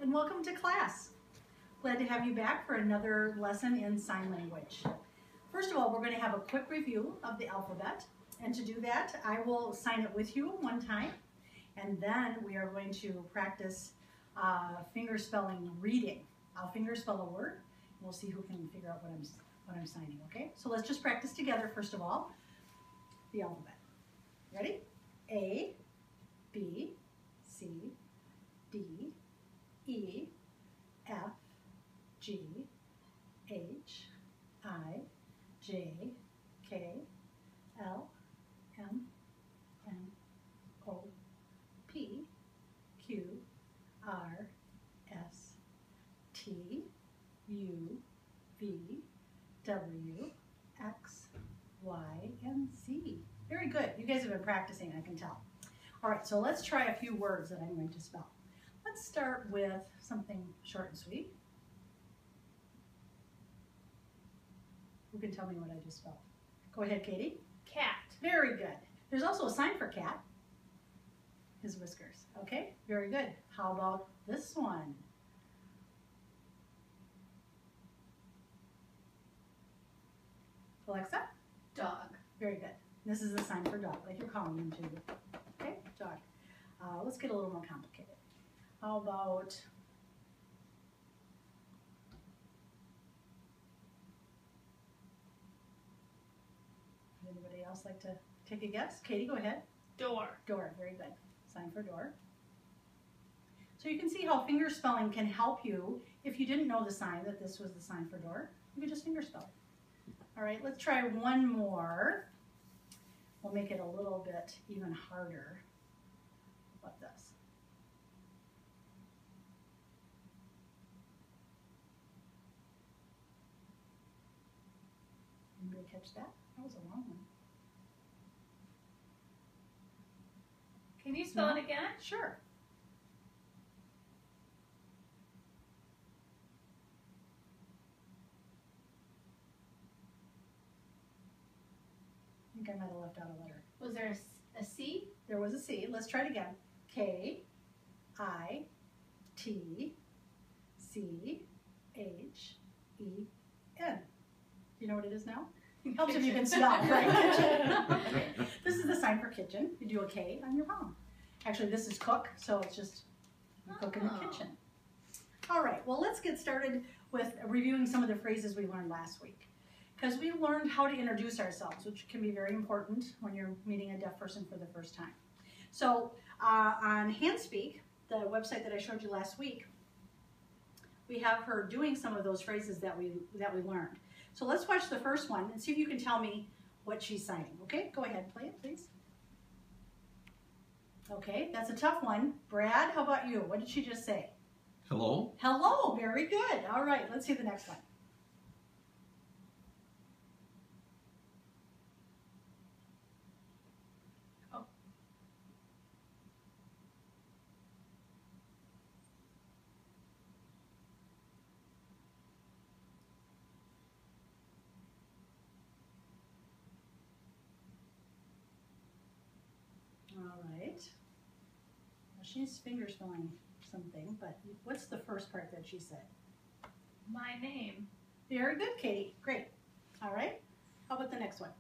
and welcome to class. Glad to have you back for another lesson in sign language. First of all, we're going to have a quick review of the alphabet, and to do that, I will sign it with you one time, and then we are going to practice finger spelling reading. I'll finger spell a word, and we'll see who can figure out what I'm signing, okay? So let's just practice together, first of all, the alphabet. Ready? A, B, C, D, E, F, G, H, I, J, K, L, M, N, O, P, Q, R, S, T, U, V, W, X, Y, and Z. Very good. You guys have been practicing, I can tell. All right, so let's try a few words that I'm going to spell. Let's start with something short and sweet. Who can tell me what I just spelled? Go ahead, Katie. Cat. Very good. There's also a sign for cat. His whiskers. Okay, very good. How about this one? Alexa? Dog. Very good. This is a sign for dog, like you're calling him to. Okay, dog. Let's get a little more complicated. How about anybody else like to take a guess? Katie, go ahead. Door. Door, very good. Sign for door. So you can see how finger spelling can help you. If you didn't know the sign, that this was the sign for door, you could just finger spell it. All right, let's try one more. We'll make it a little bit even harder. How about this? Anybody catch that? That was a long one. Can you spell it again? Sure. I think I might have left out a letter. Was there a C? There was a C. Let's try it again. K, I, T, C, H, E, N. Do you know what it is now? It helps if you can spell, right? Kitchen. This is the sign for kitchen. You do a K on your palm. Actually, this is cook, so it's just you cook in the kitchen. All right, well, let's get started with reviewing some of the phrases we learned last week. Because we learned how to introduce ourselves, which can be very important when you're meeting a deaf person for the first time. So on HandSpeak, the website that I showed you last week, we have her doing some of those phrases that we learned. So let's watch the first one and see if you can tell me what she's signing. Okay, go ahead, play it, please. Okay, that's a tough one. Brad, how about you? What did she just say? Hello. Hello, very good. All right, let's see the next one. All right. Well, she's finger spelling something, but what's the first part that she said? My name. Very good, Katie. Great. All right. How about the next one?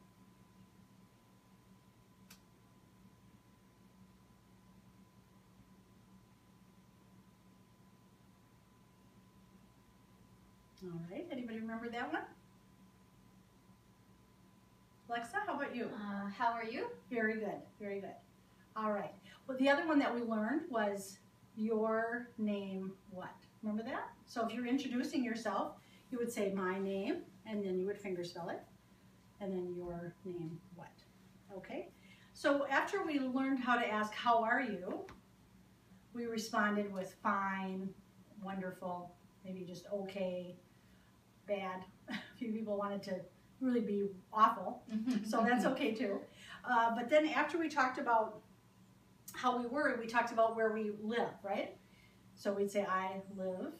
All right. Anybody remember that one? Alexa, how about you? How are you? Very good. Very good. All right. Well, the other one that we learned was your name what? Remember that? So if you're introducing yourself, you would say my name, and then you would finger spell it, and then your name what? Okay? So after we learned how to ask, how are you? We responded with fine, wonderful, maybe just okay, bad. A few people wanted to really be awful, so that's okay too. But then after we talked about how we were, we talked about where we live, right? So we'd say I live,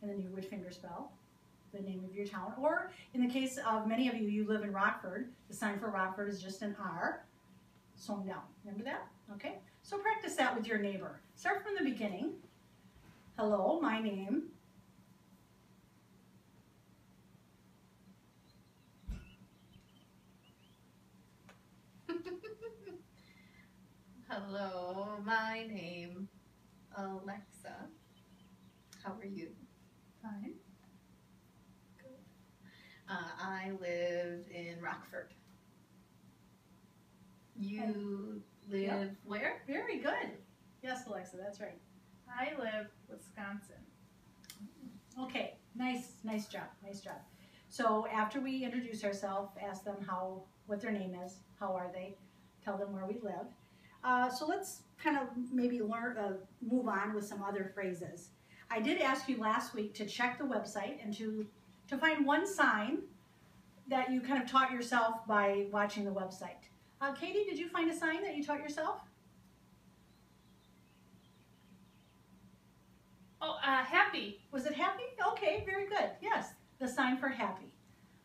and then you would finger spell the name of your town. Or in the case of many of you, you live in Rockford, the sign for Rockford is just an R sewn down. Remember that? Okay? So practice that with your neighbor. Start from the beginning. Hello, my name. Hello, my name, Alexa. How are you? Fine. Good. I live in Rockford. You live Yep. where? Very good. Yes, Alexa, that's right. I live Wisconsin. Okay, nice job, nice job. So after we introduce ourselves, ask them what their name is, how are they, tell them where we live. So let's kind of maybe move on with some other phrases. I did ask you last week to check the website and to find one sign that you kind of taught yourself by watching the website. Katie, did you find a sign that you taught yourself? Oh, happy. Was it happy? Okay, very good. Yes, the sign for happy.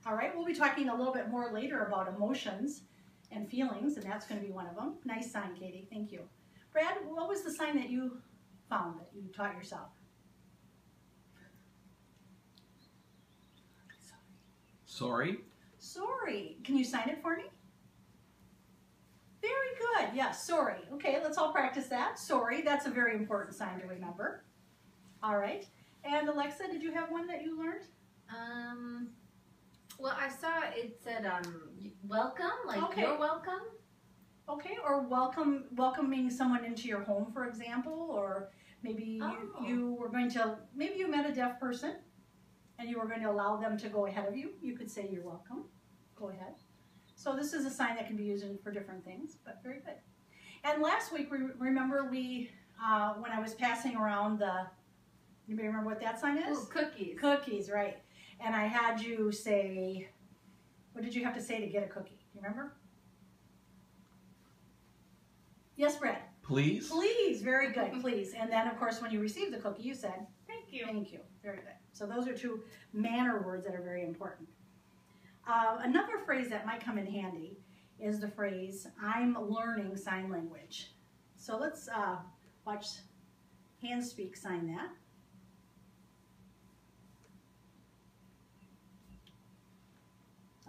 All right, we'll be talking a little bit more later about emotions and feelings, and that's going to be one of them. Nice sign, Katie. Thank you. Brad, what was the sign that you found that you taught yourself? Sorry. Sorry. Can you sign it for me? Very good. Yes, sorry. Okay, let's all practice that. Sorry, that's a very important sign to remember. All right. And Alexa, did you have one that you learned? Well, I saw it said welcome, like Okay. you're welcome. Okay, or welcoming someone into your home, for example, or maybe you were going to, maybe you met a deaf person and you were going to allow them to go ahead of you. You could say you're welcome. Go ahead. So this is a sign that can be used for different things, but very good. And last week, remember when I was passing around anybody remember what that sign is? Ooh, cookies. Cookies, right. And I had you say, what did you have to say to get a cookie? Do you remember? Yes, Brett. Please? Please, very good, please. And then, of course, when you received the cookie, you said, Thank you. thank you. Very good. So those are two manner words that are very important. Another phrase that might come in handy is the phrase, I'm learning sign language. So let's watch Hand Speak sign that.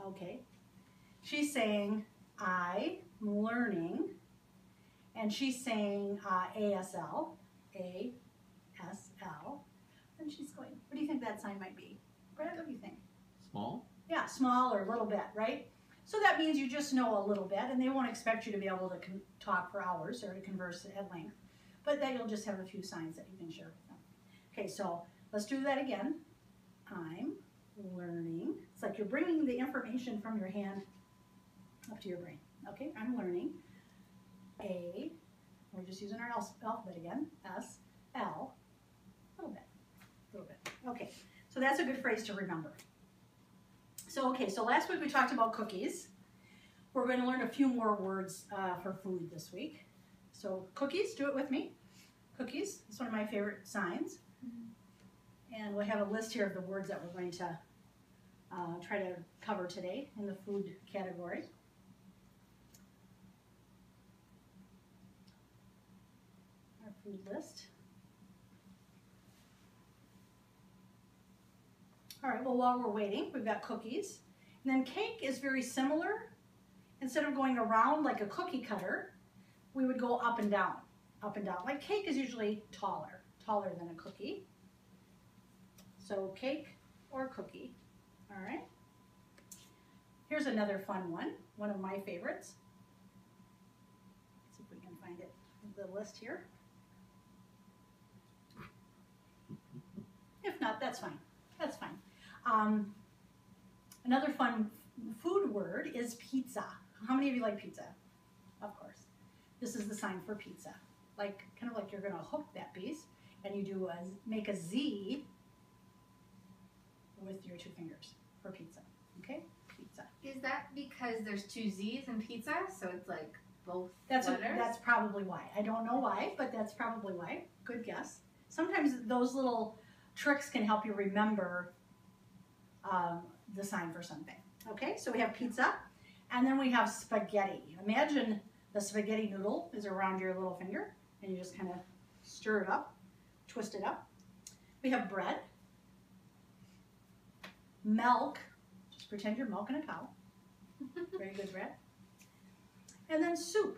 Okay. She's saying, I'm learning. And she's saying ASL, A-S-L. And she's going, what do you think that sign might be? Brad, what do you think? Small? Yeah, small or a little bit, right? So that means you just know a little bit, and they won't expect you to be able to talk for hours or to converse at length, but then you'll just have a few signs that you can share with them. Okay, so let's do that again. I'm learning. It's like you're bringing the information from your hand up to your brain. Okay, I'm learning. A, we're just using our alphabet again, S, L, a little bit. Okay, so that's a good phrase to remember. So, okay, so last week we talked about cookies. We're going to learn a few more words for food this week. So cookies, do it with me. Cookies, it's one of my favorite signs. And we have a list here of the words that we're going to try to cover today in the food category. Our food list. All right, well, while we're waiting, we've got cookies. And then cake is very similar. Instead of going around like a cookie cutter, we would go up and down, up and down. Like cake is usually taller than a cookie. So cake or cookie, all right? Here's another fun one of my favorites. Let's see if we can find it in the list here. If not, that's fine, that's fine. Another fun food word is pizza. How many of you like pizza? Of course. This is the sign for pizza. Like, kind of like you're gonna hook that piece and you make a Z with your two fingers for pizza, okay? Pizza. Is that because there's two Z's in pizza, so it's like both That's letters? probably why. I don't know why, but that's probably why. Good guess. Sometimes those little tricks can help you remember the sign for something. Okay, so we have pizza, and then we have spaghetti. Imagine the spaghetti noodle is around your little finger, and you just kind of stir it up, twist it up. We have bread, milk, just pretend you're milking a cow. Very good, bread. And then soup.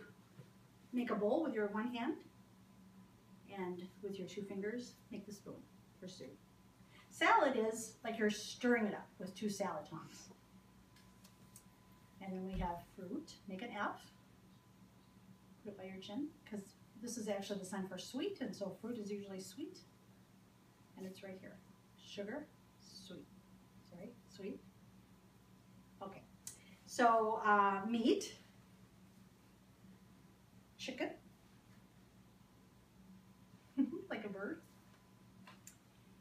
Make a bowl with your one hand, and with your two fingers, make the spoon for soup. Salad is like you're stirring it up with two salad tongs. And then we have fruit. Make an F. Put it by your chin, because this is actually the sign for sweet, and so fruit is usually sweet. And it's right here. Sugar, sweet. Sorry, sweet. Okay. So meat, chicken, like a bird.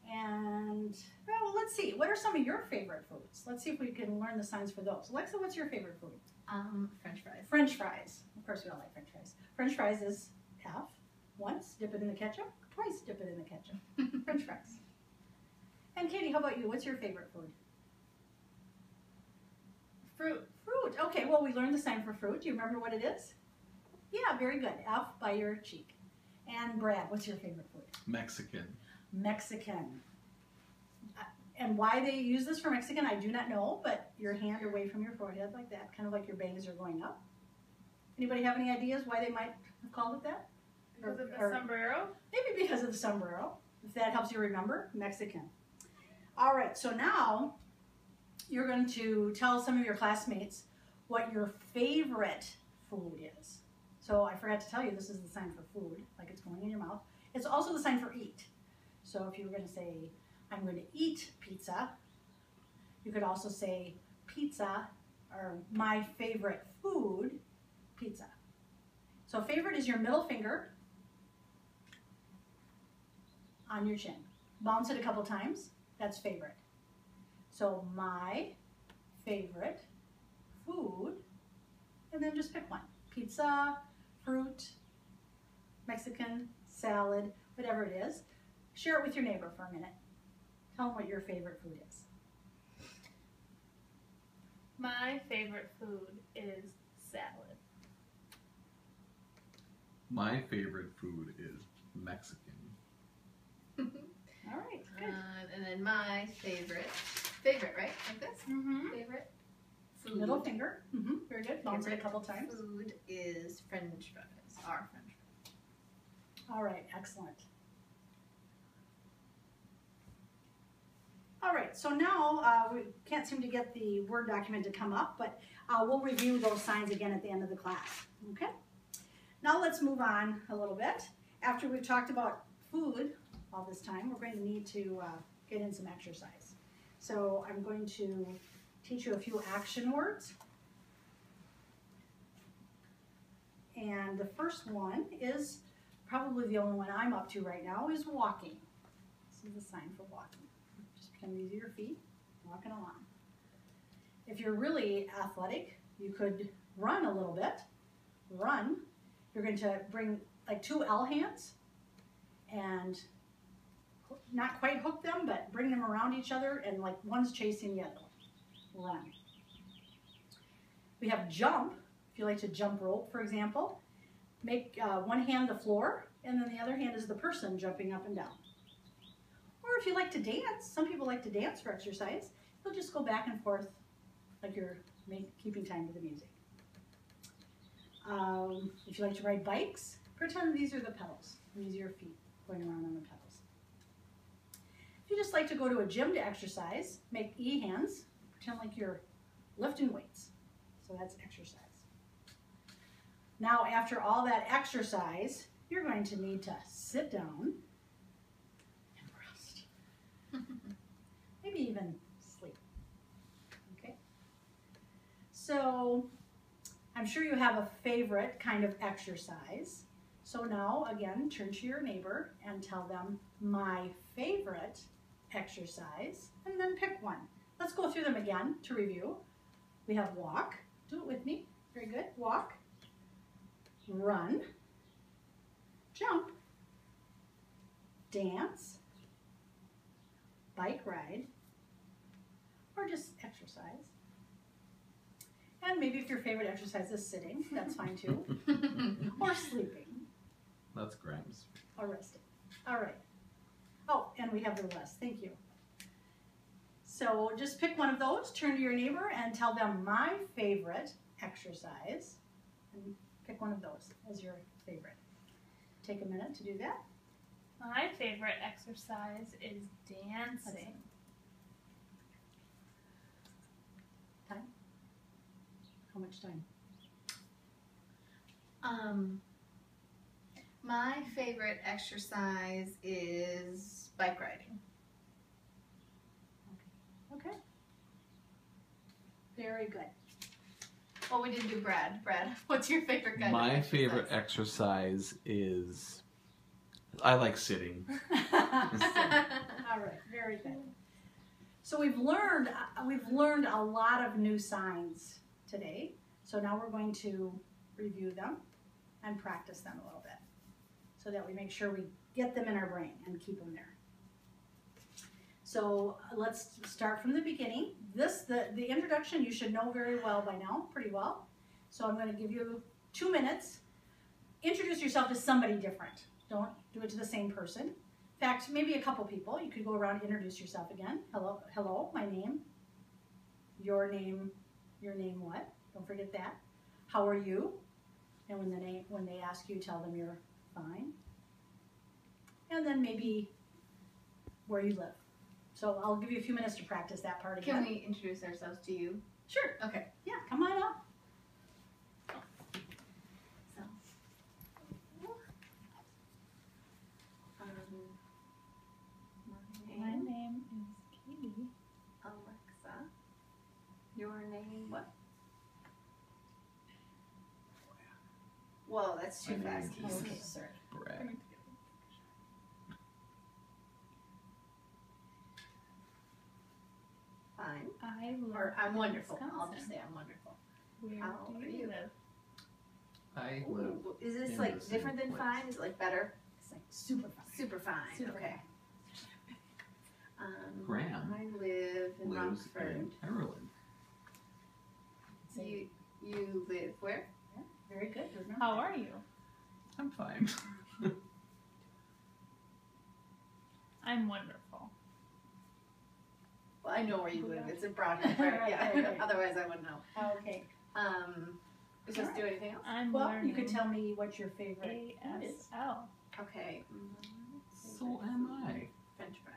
And, well, let's see. What are some of your favorite foods? Let's see if we can learn the signs for those. Alexa, what's your favorite food? French fries. French fries. Of course, we all like French fries. French fries is half. Once, dip it in the ketchup. Twice, dip it in the ketchup. French fries. And Katie, how about you? What's your favorite food? Fruit. Fruit. Okay, well, we learned the sign for fruit. Do you remember what it is? Yeah, very good. F by your cheek. And Brad, what's your favorite food? Mexican. Mexican. And why they use this for Mexican, I do not know, but your hand away from your forehead like that, kind of like your bangs are going up. Anybody have any ideas why they might have called it that? Because of the Or sombrero. maybe because of the sombrero, if that helps you remember, Mexican. All right, so now you're going to tell some of your classmates what your favorite food is. So I forgot to tell you, this is the sign for food, like it's going in your mouth. It's also the sign for eat. So if you were going to say, I'm going to eat pizza, you could also say pizza, or my favorite food, pizza. So favorite is your middle finger on your chin. Bounce it a couple times, that's favorite. So my favorite food, and then just pick one. Pizza, fruit, Mexican, salad, whatever it is. Share it with your neighbor for a minute. Tell them what your favorite food is. My favorite food is salad. My favorite food is Mexican. All right, good. And then my favorite, right? Like this? Mm-hmm. Favorite food. Middle finger. Very good. Bounce it a couple times. Food is French fries. Our French fries. All right, excellent. All right, so now we can't seem to get the Word document to come up, but we'll review those signs again at the end of the class, okay? Now let's move on a little bit. After we've talked about food all this time, we're going to need to get in some exercise. So I'm going to teach you a few action words. And the first one is probably the only one I'm up to right now, is walking. This is the sign for walking. Just pretend these are your feet, walking along. If you're really athletic, you could run a little bit. Run. You're going to bring like two L hands and not quite hook them, but bring them around each other, and like one's chasing the other. Run. We have jump. If you like to jump rope, for example, make one hand the floor, and then the other hand is the person jumping up and down. Or if you like to dance, some people like to dance for exercise, you'll just go back and forth like you're keeping time with the music. If you like to ride bikes, pretend these are the pedals. These are your feet going around on the pedals. If you just like to go to a gym to exercise, make E hands, pretend like you're lifting weights. So that's exercise. Now, after all that exercise, you're going to need to sit down and rest. Maybe even sleep. Okay? So, I'm sure you have a favorite kind of exercise. So now, again, turn to your neighbor and tell them, my favorite exercise, and then pick one. Let's go through them again to review. We have walk. Do it with me. Very good. Walk. Run. Jump. Dance. Bike ride. Or just exercise. And maybe if your favorite exercise is sitting, that's fine too. Or sleeping. That's Grimes. Or resting. All right. Oh, and we have the list. Thank you. So just pick one of those, turn to your neighbor and tell them my favorite exercise. And pick one of those as your favorite. Take a minute to do that. My favorite exercise is dancing. Time? How much time? My favorite exercise is bike riding. Okay. Very good. Well, we didn't do Brad. Brad, what's your favorite kind of My exercise? favorite exercise is, I like sitting. All right, very good. So we've learned a lot of new signs today. So now we're going to review them and practice them a little bit so that we make sure we get them in our brain and keep them there. So let's start from the beginning. The introduction you should know very well by now, pretty well. So I'm going to give you 2 minutes. Introduce yourself to somebody different. Don't do it to the same person. In fact, maybe a couple people. You could go around and introduce yourself again. Hello, my name. Your name what? Don't forget that. How are you? And when they ask you, tell them you're fine. And then maybe where you live. So I'll give you a few minutes to practice that part again. Can we introduce ourselves to you? Sure. Okay. Yeah, come on up. So, My my name, name is Katie. Alexa. Your name, what? Whoa, that's too My fast. name is- Okay, sorry. Brad. Fine. I live Or I'm wonderful. in I'll just Wisconsin. say I'm wonderful. Where How do are you you? live? I live. Ooh, is this in like the same different than place. fine? Is it like better? It's like super fun. Super fine. Super Okay. Graham I live in lives Rockford. in Ireland. You live where? Very good. Remember How that. are you? I'm fine. I'm wonderful. Well, I know where you live. It's in Broadhead, right? Right, Yeah. right, right. Otherwise, I wouldn't know. Okay. Is supposed to do anything else? I'm Well, learning you could tell me what your favorite food is. ASL. Okay. So am I. French fries.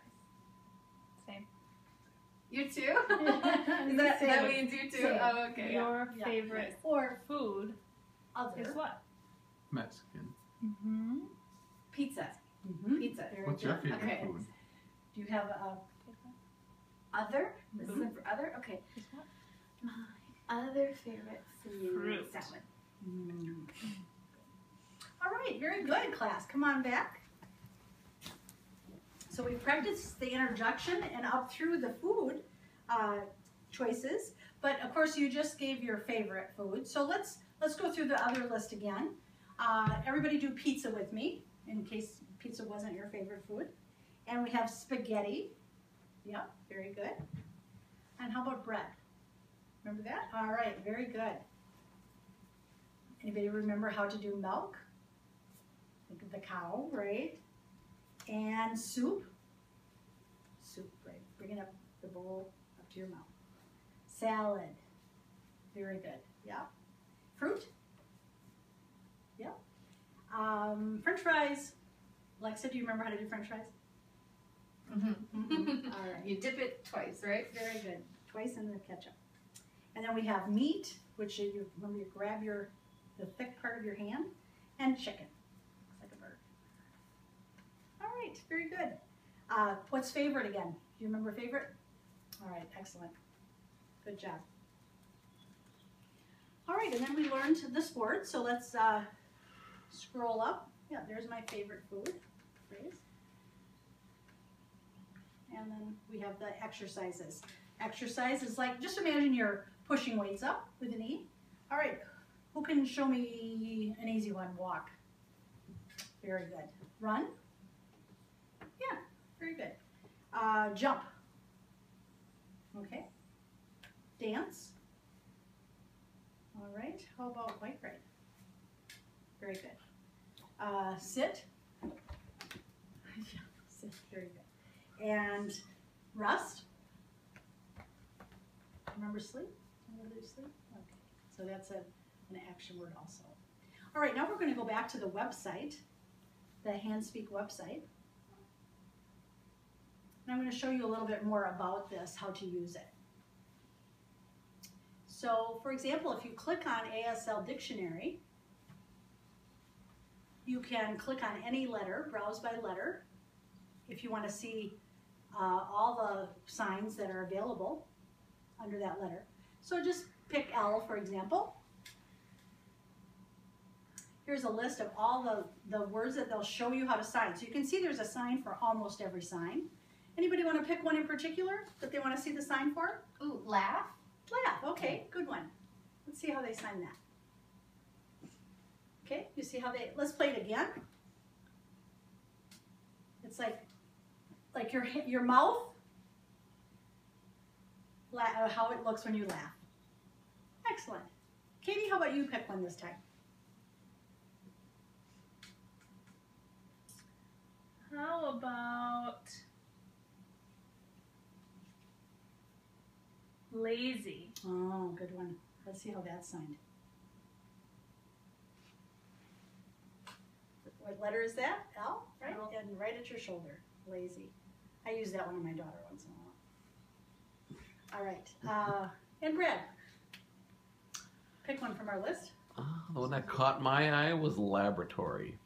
Same. You too? that means you too? Same. Oh, okay. Your Yeah. favorite Or food other. is what? Mexican. Mm-hmm. Pizza. Mm-hmm. Pizza. Very What's your good. favorite Okay. food? Do you have a Other? This is Food. for other? Okay. Is what? My other favorite food. Fruit. Salad. All right, very good, class. Come on back. So we practiced the introduction and up through the food choices, but of course you just gave your favorite food. So let's go through the other list again. Everybody do pizza with me, in case pizza wasn't your favorite food. And we have spaghetti. Yep, very good. And how about bread? Remember that? All right, very good. Anybody remember how to do milk? Think of the cow, right? And soup. Soup, right? Bring it up, the bowl up to your mouth. Salad. Very good. Yeah. Fruit. Yep. French fries. Alexa, do you remember how to do French fries? Mm-hmm. All right. You dip it twice, right? Very good. Twice in the ketchup. And then we have meat, which you remember you grab the thick part of your hand, and chicken. Looks like a bird. All right, very good. What's favorite again? Do you remember favorite? All right, excellent. Good job. All right, and then we learned the sport. So let's scroll up. Yeah, there's my favorite food phrase. And then we have the exercises. Exercise is like, just imagine you're pushing weights up with an E. All right, who can show me an easy one? Walk. Very good. Run. Yeah, very good. Jump. Okay. Dance. All right, how about bike ride? Very good. Sit. Yeah, sit. Very good. And rust? Remember sleep? Remember to sleep? Okay. So that's an action word also. All right, now we're going to go back to the website, the HandSpeak website. And I'm going to show you a little bit more about this, how to use it. So, for example, if you click on ASL Dictionary, you can click on any letter, browse by letter, if you want to see all the signs that are available under that letter. So just pick L, for example. Here's a list of all the words that they'll show you how to sign. So you can see there's a sign for almost every sign. Anybody want to pick one in particular that they want to see the sign for? Ooh, laugh. Laugh, okay, good one. Let's see how they sign that. Okay, you see how they, let's play it again. It's like your mouth, how it looks when you laugh. Excellent. Katie, how about you pick one this time? How about lazy? Oh, good one. Let's see how that's signed. What letter is that? L? Right? L. And right at your shoulder. Lazy. I use that one on my daughter once in a while. All right. And Brad, pick one from our list. The one that caught my eye was laboratory.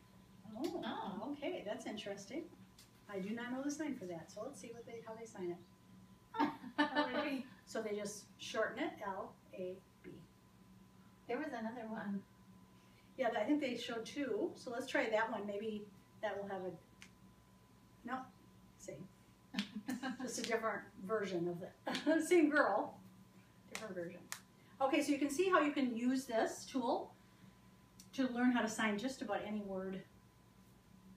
Oh, okay. That's interesting. I do not know the sign for that, so let's see how they sign it. Alright. So they just shorten it, L-A-B. There was another one. Yeah, I think they showed two, so let's try that one. Maybe that will have a, no, same. Just a different version of the same girl, different version. Okay, so you can see how you can use this tool to learn how to sign just about any word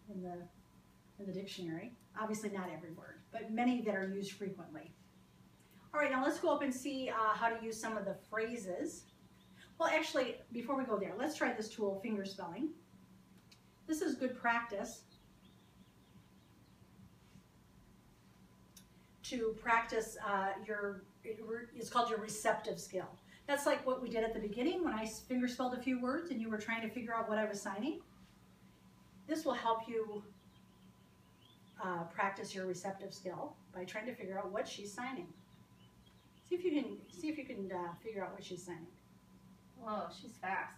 in the dictionary. Obviously not every word, but many that are used frequently. All right, now let's go up and see how to use some of the phrases. Well, actually, before we go there, let's try this tool, finger spelling. This is good practice to practice it's called your receptive skill. That's like what we did at the beginning when I finger spelled a few words and you were trying to figure out what I was signing. This will help you practice your receptive skill by trying to figure out what she's signing. See if you can figure out what she's signing. Whoa, she's fast.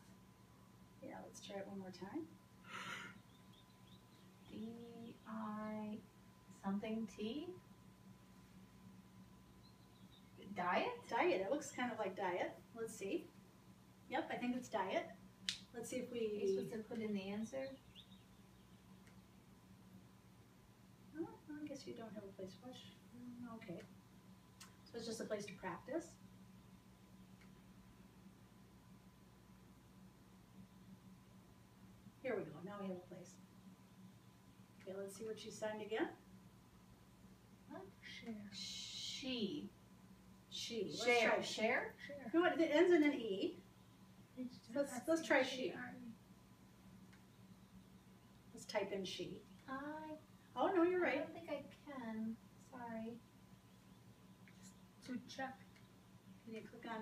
Yeah, let's try it one more time. D-I something T? Diet? Diet. It looks kind of like diet. Let's see. Yep, I think it's diet. Let's see if Are you we... supposed to put in the answer? Oh, I guess you don't have a place. Okay. So it's just a place to practice. Here we go. Now we have a place. Okay, let's see what she signed again. What? Share. She. She. Let's Share. try. Share? You know what? It ends in an E. Let's try she. Let's type in she. Oh, no, you're I right. don't think I can. Sorry. To check. Can you click on?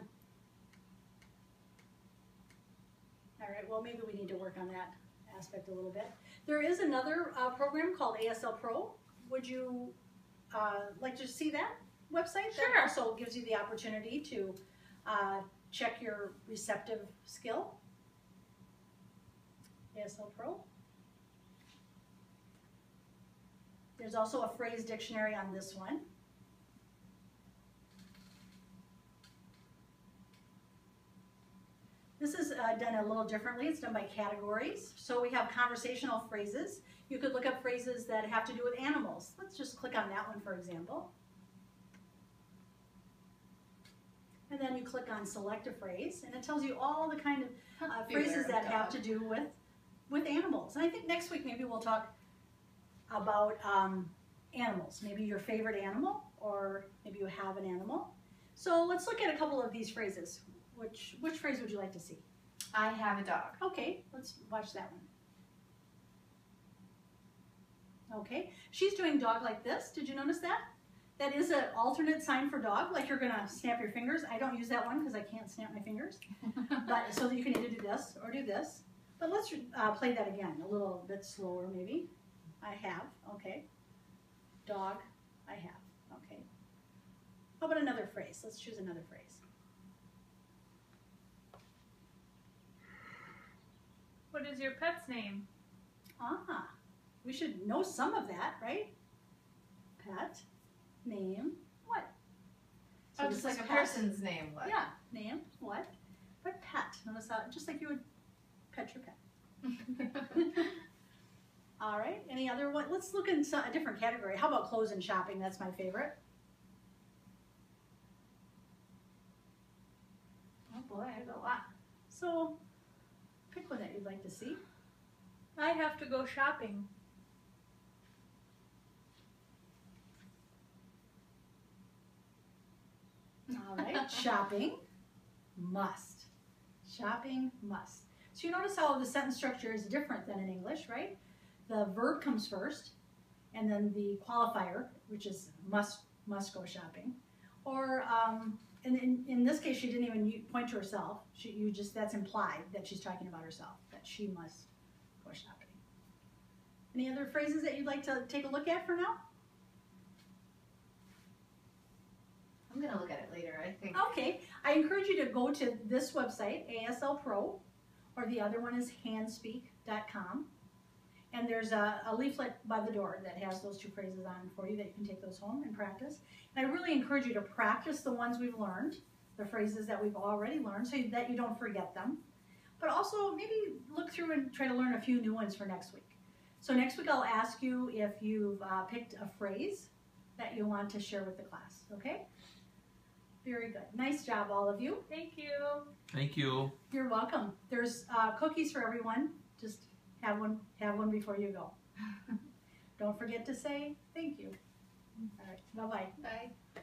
All right, well, maybe we need to work on that aspect a little bit. There is another program called ASL Pro. Would you like to see that website? Sure. That also gives you the opportunity to check your receptive skill. ASL Pro. There's also a phrase dictionary on this one. This is done a little differently. It's done by categories. So we have conversational phrases. You could look up phrases that have to do with animals. Let's just click on that one, for example. And then you click on select a phrase, and it tells you all the kind of phrases that have to do with animals. And I think next week maybe we'll talk about animals. Maybe your favorite animal, or maybe you have an animal. So let's look at a couple of these phrases. Which phrase would you like to see? I have a dog. Okay, let's watch that one. Okay, she's doing dog like this. Did you notice that? That is an alternate sign for dog, like you're gonna snap your fingers. I don't use that one because I can't snap my fingers. But so that you can either do this or do this. But let's play that again, a little bit slower maybe. I have, okay. Dog, I have, okay. How about another phrase? Let's choose another phrase. What is your pet's name? Ah, we should know some of that, right? Pet, name, what? So this just like is a pet. person's name. What? Yeah, name, what? But pet, notice how, just like you would pet your pet. All right, any other one? Let's look in a different category. How about clothes and shopping? That's my favorite. Oh boy, I have a lot. So, pick one that you'd like to see. I have to go shopping. All right, shopping, must. Shopping, must. So you notice how the sentence structure is different than in English, right? The verb comes first, and then the qualifier, which is must go shopping. Or, in this case, she didn't even point to herself. That's implied that she's talking about herself, that she must go shopping. Any other phrases that you'd like to take a look at for now? I'm gonna look at it later, I think. Okay, I encourage you to go to this website, ASL Pro, or the other one is handspeak.com. And there's a leaflet by the door that has those two phrases on for you that you can take those home and practice. And I really encourage you to practice the ones we've learned, the phrases that we've already learned, so that you don't forget them. But also maybe look through and try to learn a few new ones for next week. So next week I'll ask you if you've picked a phrase that you want to share with the class, okay? Very good. Nice job, all of you. Thank you. Thank you. You're welcome. There's cookies for everyone. Just have one before you go. Don't forget to say thank you. All right, bye-bye. Bye.